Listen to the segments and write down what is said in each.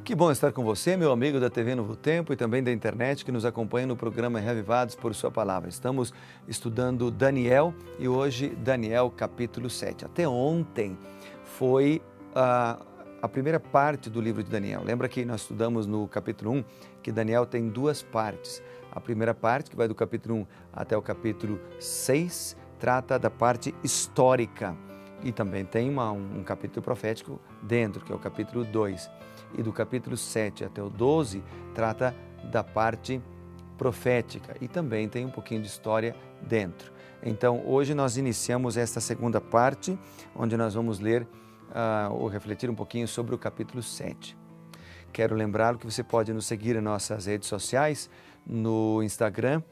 Que bom estar com você, meu amigo da TV Novo Tempo e também da internet que nos acompanha no programa Reavivados por Sua Palavra. Estamos estudando Daniel e hoje Daniel capítulo 7. Até ontem foi a primeira parte do livro de Daniel. Lembra que nós estudamos no capítulo 1 que Daniel tem duas partes. A primeira parte, que vai do capítulo 1 até o capítulo 6, trata da parte histórica. E também tem um capítulo profético dentro, que é o capítulo 2. E do capítulo 7 até o 12 trata da parte profética e também tem um pouquinho de história dentro. Então, hoje nós iniciamos esta segunda parte, onde nós vamos ler ou refletir um pouquinho sobre o capítulo 7. Quero lembrá-lo que você pode nos seguir em nossas redes sociais, no Instagram,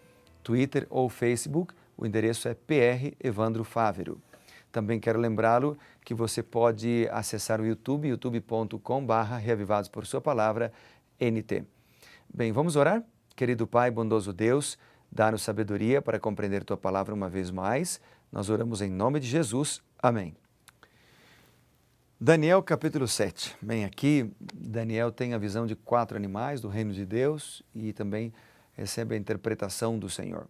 Twitter ou Facebook. O endereço é PR Evandro Fávero. Também quero lembrá-lo que você pode acessar o YouTube, youtube.com/Reavivados por Sua Palavra, NT. Bem, vamos orar? Querido Pai, bondoso Deus, dá-nos sabedoria para compreender Tua Palavra uma vez mais. Nós oramos em nome de Jesus. Amém. Daniel capítulo 7. Bem, aqui Daniel tem a visão de 4 animais do reino de Deus e também recebe a interpretação do Senhor.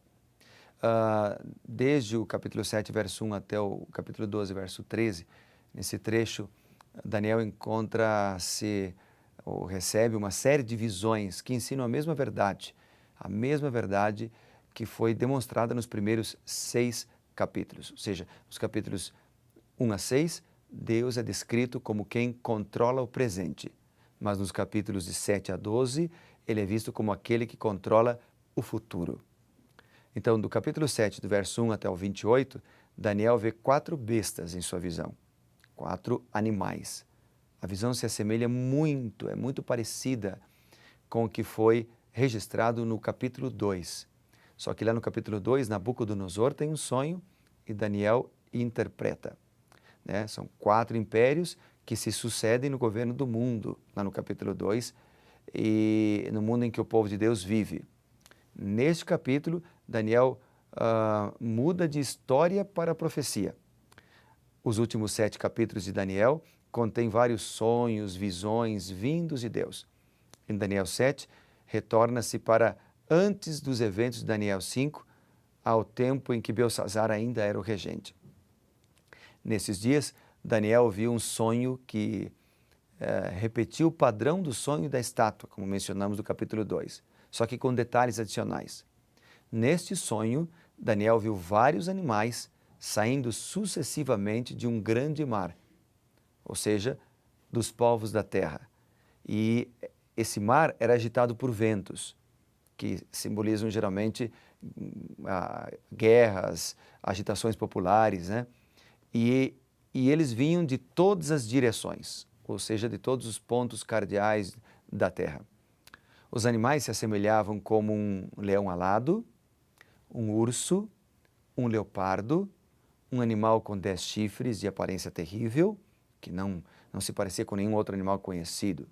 Desde o capítulo 7, verso 1 até o capítulo 12, verso 13, nesse trecho, Daniel encontra-se ou recebe uma série de visões que ensinam a mesma verdade que foi demonstrada nos primeiros 6 capítulos. Ou seja, nos capítulos 1 a 6, Deus é descrito como quem controla o presente, mas nos capítulos de 7 a 12, ele é visto como aquele que controla o futuro. Então, do capítulo 7, do verso 1 até o 28, Daniel vê 4 bestas em sua visão, 4 animais. A visão se assemelha muito, é muito parecida com o que foi registrado no capítulo 2. Só que lá no capítulo 2, Nabucodonosor tem um sonho e Daniel interpreta. São 4 impérios que se sucedem no governo do mundo, lá no capítulo 2, e no mundo em que o povo de Deus vive. Neste capítulo, Daniel muda de história para profecia. Os últimos 7 capítulos de Daniel contêm vários sonhos, visões vindos de Deus. Em Daniel 7, retorna-se para antes dos eventos de Daniel 5, ao tempo em que Belsassar ainda era o regente. Nesses dias, Daniel viu um sonho que repetiu o padrão do sonho da estátua, como mencionamos no capítulo 2, só que com detalhes adicionais. Neste sonho, Daniel viu vários animais saindo sucessivamente de um grande mar, ou seja, dos povos da terra. E esse mar era agitado por ventos, que simbolizam geralmente guerras, agitações populares, E eles vinham de todas as direções, ou seja, de todos os pontos cardeais da terra. Os animais se assemelhavam como um leão alado, um urso, um leopardo, um animal com 10 chifres de aparência terrível, que não se parecia com nenhum outro animal conhecido.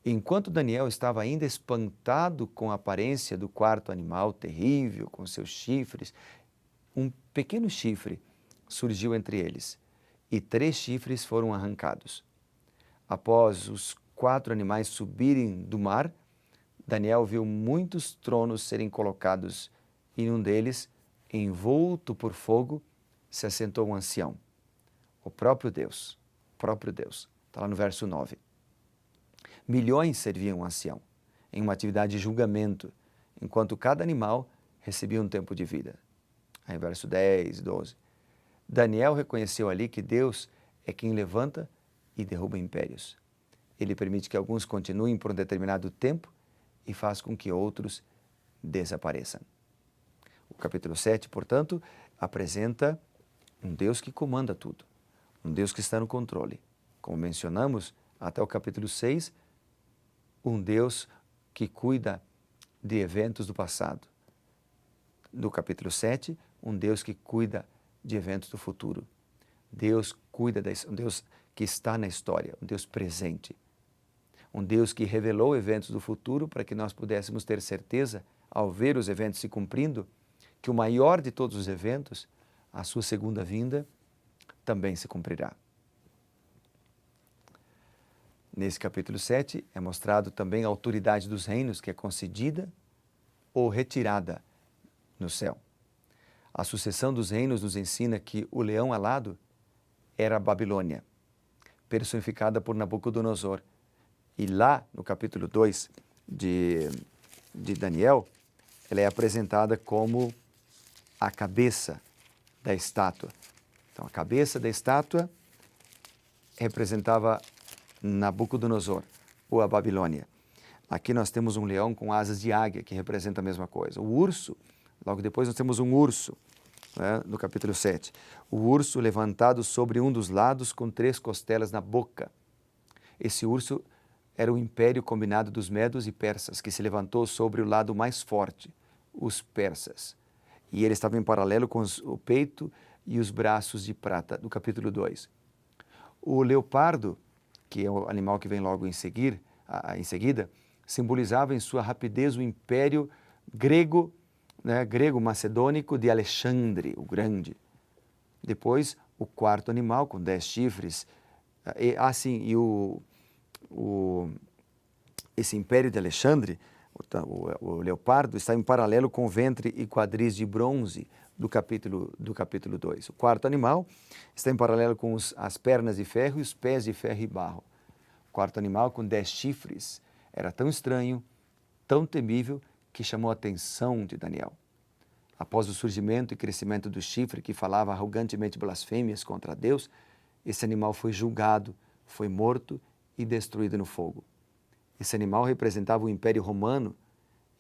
Enquanto Daniel estava ainda espantado com a aparência do 4º animal terrível, com seus chifres, um pequeno chifre surgiu entre eles e 3 chifres foram arrancados. Após os 4 animais subirem do mar, Daniel viu muitos tronos serem colocados e em um deles, envolto por fogo, se assentou um ancião, o próprio Deus. Está lá no verso 9. Milhões serviam o ancião em uma atividade de julgamento, enquanto cada animal recebia um tempo de vida. Aí verso 10, 12. Daniel reconheceu ali que Deus é quem levanta e derruba impérios. Ele permite que alguns continuem por um determinado tempo e faz com que outros desapareçam. O capítulo 7, portanto, apresenta um Deus que comanda tudo, um Deus que está no controle. Como mencionamos, até o capítulo 6, um Deus que cuida de eventos do passado. No capítulo 7, um Deus que cuida de eventos do futuro. Deus cuida, um Deus que está na história, um Deus presente. Um Deus que revelou eventos do futuro para que nós pudéssemos ter certeza, ao ver os eventos se cumprindo, que o maior de todos os eventos, a sua segunda vinda, também se cumprirá. Nesse capítulo 7 é mostrado também a autoridade dos reinos que é concedida ou retirada no céu. A sucessão dos reinos nos ensina que o leão alado era a Babilônia, personificada por Nabucodonosor. E lá no capítulo 2 de Daniel, ela é apresentada como a cabeça da estátua. Então, a cabeça da estátua representava Nabucodonosor, ou a Babilônia. Aqui nós temos um leão com asas de águia, que representa a mesma coisa. O urso, logo depois nós temos um urso, né, no capítulo 7. O urso levantado sobre um dos lados com 3 costelas na boca. Esse urso era o império combinado dos medos e persas, que se levantou sobre o lado mais forte, os persas. E ele estava em paralelo com o peito e os braços de prata, do capítulo 2. O leopardo, que é o animal que vem logo em seguida, simbolizava em sua rapidez o império grego, né, grego-macedônico de Alexandre, o Grande. Depois, o quarto animal, com 10 chifres. Esse império de Alexandre, o leopardo, está em paralelo com o ventre e quadris de bronze do capítulo 2. O quarto animal está em paralelo com as pernas de ferro e os pés de ferro e barro. O quarto animal, com 10 chifres, era tão estranho, tão temível, que chamou a atenção de Daniel. Após o surgimento e crescimento do chifre, que falava arrogantemente blasfêmias contra Deus, esse animal foi julgado, foi morto e destruído no fogo. Esse animal representava o Império Romano,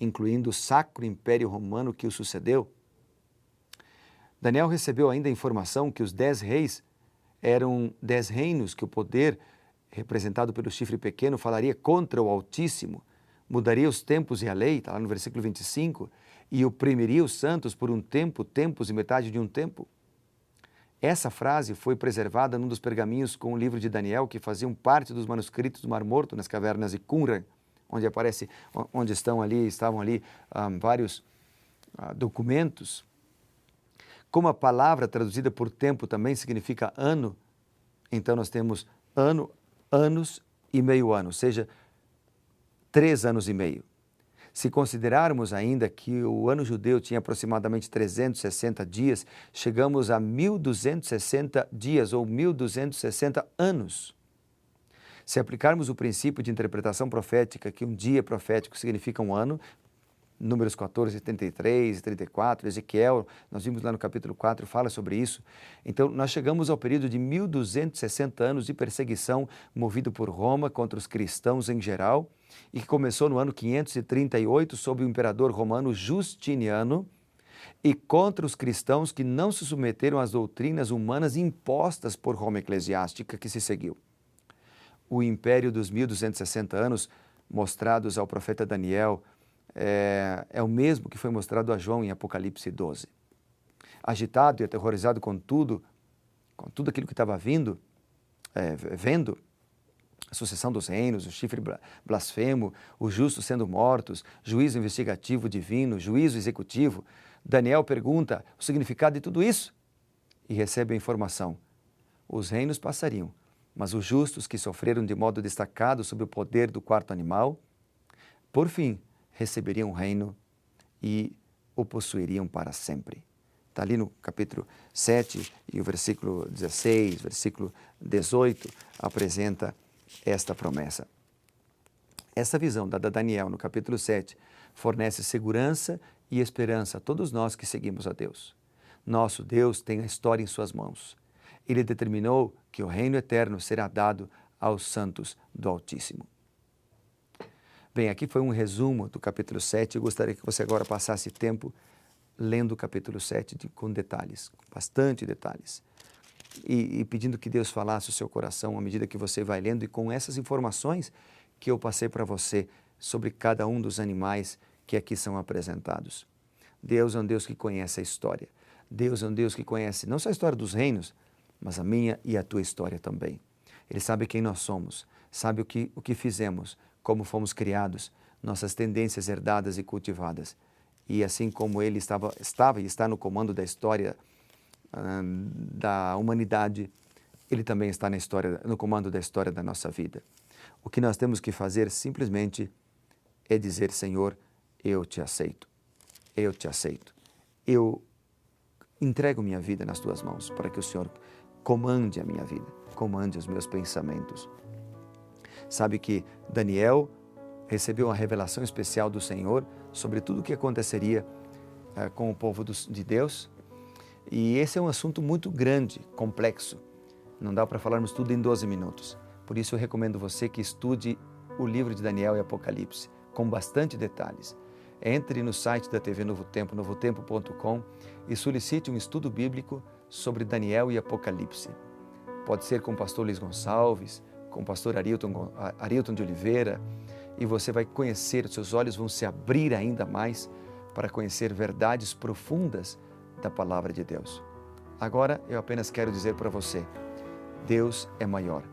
incluindo o Sacro Império Romano que o sucedeu. Daniel recebeu ainda a informação que os 10 reis eram 10 reinos, que o poder representado pelo chifre pequeno falaria contra o Altíssimo, mudaria os tempos e a lei, está lá no versículo 25, e oprimiria os santos por um tempo, tempos e metade de um tempo. Essa frase foi preservada num dos pergaminhos com o livro de Daniel, que faziam parte dos manuscritos do Mar Morto, nas cavernas de Qumran, onde estavam ali vários documentos. Como a palavra traduzida por tempo também significa ano, então nós temos ano, anos e meio ano, ou seja, 3 anos e meio. Se considerarmos ainda que o ano judeu tinha aproximadamente 360 dias, chegamos a 1260 dias ou 1260 anos. Se aplicarmos o princípio de interpretação profética, que um dia profético significa um ano, Números 14, 33, 34, Ezequiel, nós vimos lá no capítulo 4, fala sobre isso. Então, nós chegamos ao período de 1260 anos de perseguição movido por Roma contra os cristãos em geral, e que começou no ano 538 sob o imperador romano Justiniano, e contra os cristãos que não se submeteram às doutrinas humanas impostas por Roma eclesiástica que se seguiu. O império dos 1260 anos, mostrados ao profeta Daniel, é o mesmo que foi mostrado a João em Apocalipse 12. Agitado e aterrorizado com tudo aquilo que estava vendo, a sucessão dos reinos, o chifre blasfemo, os justos sendo mortos, juízo investigativo divino, juízo executivo, Daniel pergunta o significado de tudo isso e recebe a informação. Os reinos passariam, mas os justos que sofreram de modo destacado sob o poder do quarto animal, por fim, receberiam o reino e o possuiriam para sempre. Está ali no capítulo 7 e o versículo 16, versículo 18, apresenta esta promessa. Essa visão dada a Daniel no capítulo 7 fornece segurança e esperança a todos nós que seguimos a Deus. Nosso Deus tem a história em suas mãos. Ele determinou que o reino eterno será dado aos santos do Altíssimo. Bem, aqui foi um resumo do capítulo 7. Eu gostaria que você agora passasse tempo lendo o capítulo 7 com detalhes, com bastante detalhes. E pedindo que Deus falasse o seu coração à medida que você vai lendo e com essas informações que eu passei para você sobre cada um dos animais que aqui são apresentados. Deus é um Deus que conhece a história. Deus é um Deus que conhece não só a história dos reinos, mas a minha e a tua história também. Ele sabe quem nós somos, sabe o que fizemos, como fomos criados, nossas tendências herdadas e cultivadas. E assim como Ele estava e está no comando da história da humanidade, Ele também está no comando da história da nossa vida. O que nós temos que fazer simplesmente é dizer: Senhor, eu te aceito, eu te aceito. Eu entrego minha vida nas tuas mãos para que o Senhor comande a minha vida, comande os meus pensamentos. Sabe que Daniel recebeu uma revelação especial do Senhor sobre tudo o que aconteceria com o povo de Deus. E esse é um assunto muito grande, complexo. Não dá para falarmos tudo em 12 minutos. Por isso eu recomendo você que estude o livro de Daniel e Apocalipse, com bastante detalhes. Entre no site da TV Novo Tempo, novotempo.com, e solicite um estudo bíblico sobre Daniel e Apocalipse. Pode ser com o pastor Luiz Gonçalves, com o pastor Arilton de Oliveira, e você vai conhecer, os seus olhos vão se abrir ainda mais para conhecer verdades profundas da palavra de Deus. Agora eu apenas quero dizer para você: Deus é maior.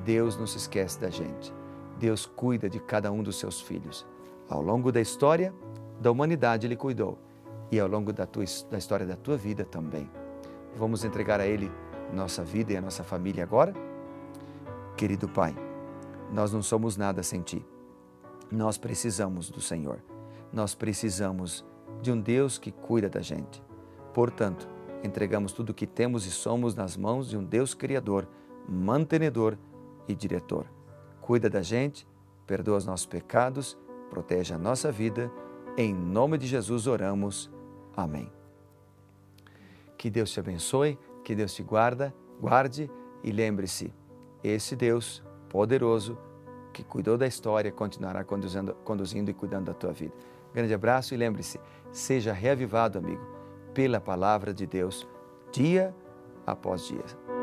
Deus não se esquece da gente. Deus cuida de cada um dos seus filhos. Ao longo da história da humanidade Ele cuidou, e ao longo da história da tua vida também. Vamos entregar a Ele nossa vida e a nossa família agora? Querido Pai, nós não somos nada sem Ti. Nós precisamos do Senhor. Nós precisamos de um Deus que cuida da gente. Portanto, entregamos tudo o que temos e somos nas mãos de um Deus Criador, mantenedor e diretor. Cuida da gente, perdoa os nossos pecados, protege a nossa vida. Em nome de Jesus oramos. Amém. Que Deus te abençoe, que Deus te guarde e lembre-se, esse Deus poderoso que cuidou da história continuará conduzindo e cuidando da tua vida. Grande abraço e lembre-se, seja reavivado, amigo, pela palavra de Deus, dia após dia.